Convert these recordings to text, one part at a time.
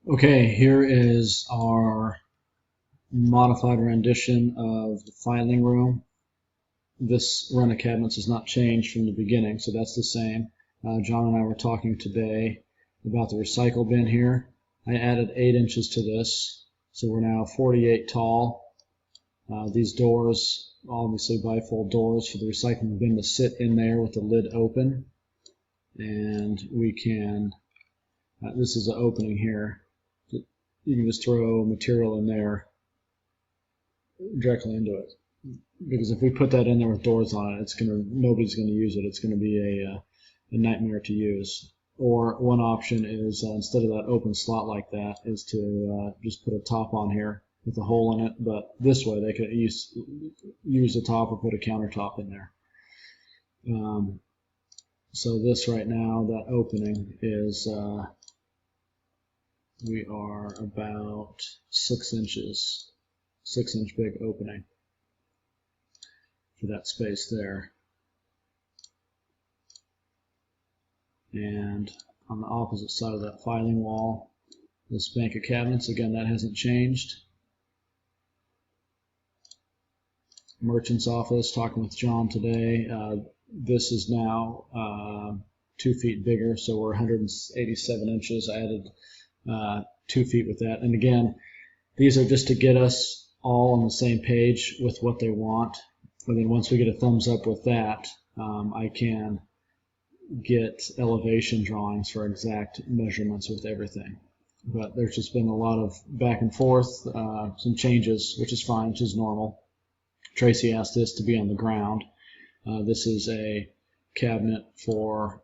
Okay, here is our modified rendition of the filing room. This run of cabinets has not changed from the beginning, so that's the same. John and I were talking today about the recycle bin here. I added 8 inches to this, so we're now 48 tall. These doors, obviously bifold doors for the recycling bin to sit in there with the lid open. And we can, this is an opening here. You can just throw material in there directly into it. Because if we put that in there with doors on it, nobody's gonna use it. It's gonna be a nightmare to use. Or one option is instead of that open slot like that, is to just put a top on here with a hole in it. But this way, they could use the top or put a countertop in there. So this right now, that opening is we are about 6 inches, 6-inch big opening for that space there. And on the opposite side of that filing wall, this bank of cabinets, again, that hasn't changed. Merchant's office, talking with John today. This is now 2 feet bigger, so we're 187 inches. I added 2 feet with that. And again, these are just to get us all on the same page with what they want. And then once we get a thumbs up with that, I can get elevation drawings for exact measurements with everything. But there's just been a lot of back and forth, some changes, which is fine, which is normal. Tracy asked this to be on the ground. This is a cabinet for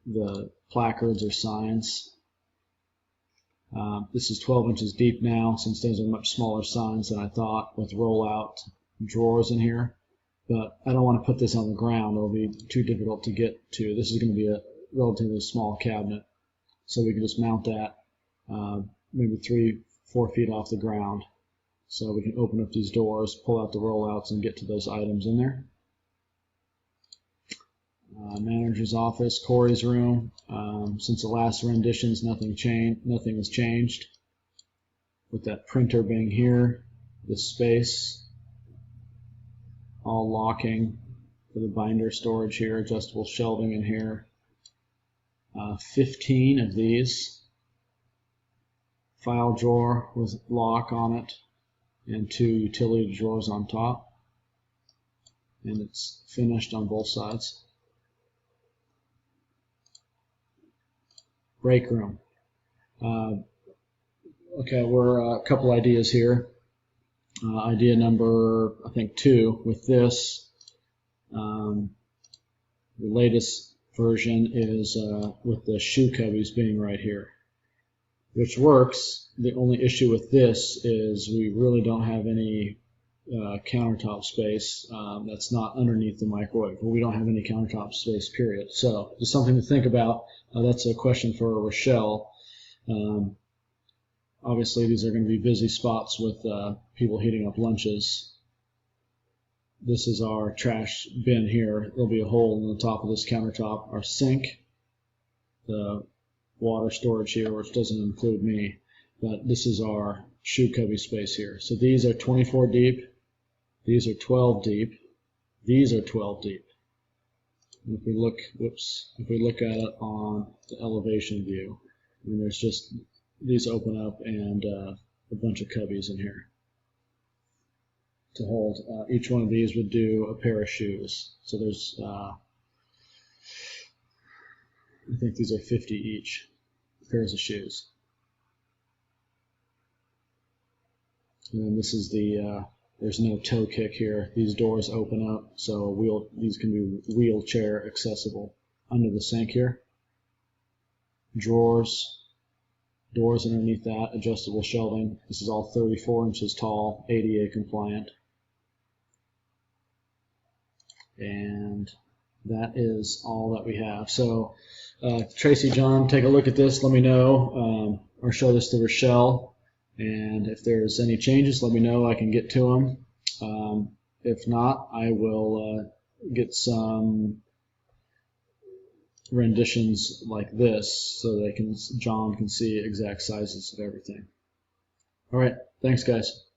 the placards or signs. This is 12 inches deep now, since those are much smaller signs than I thought, with roll-out drawers in here. But I don't want to put this on the ground. It'll be too difficult to get to. This is going to be a relatively small cabinet, so we can just mount that maybe 3-4 feet off the ground. So we can open up these doors, pull out the rollouts, and get to those items in there. Manager's office, Corey's room. Since the last renditions, nothing has changed. With that printer being here, this space, all locking for the binder storage here, adjustable shelving in here. 15 of these. File drawer with lock on it, and 2 utility drawers on top. And it's finished on both sides. Break room. Okay, we're a couple ideas here. Idea number, I think, 2 with this. The latest version is with the shoe cubbies being right here, which works. The only issue with this is we really don't have any countertop space that's not underneath the microwave. We don't have any countertop space, period. So just something to think about. That's a question for Rochelle. Obviously, these are going to be busy spots with people heating up lunches. This is our trash bin here. There'll be a hole in the top of this countertop. Our sink, the water storage here, which doesn't include me, but this is our shoe cubby space here. So these are 24 deep. These are 12 deep. These are 12 deep. And if we look, if we look at it on the elevation view, I mean, there's just these open up and a bunch of cubbies in here to hold. Each one of these would do a pair of shoes. So there's, I think these are 50 each pairs of shoes. And then this is the, there's no toe kick here. These doors open up, so these can be wheelchair accessible. Under the sink here, drawers, doors underneath that, adjustable shelving. This is all 34 inches tall, ADA compliant. And that is all that we have. So Tracy, John, take a look at this. Let me know, or show this to Rochelle. And if there's any changes, let me know. I can get to them. If not, I will get some renditions like this so John can see exact sizes of everything. All right, thanks guys.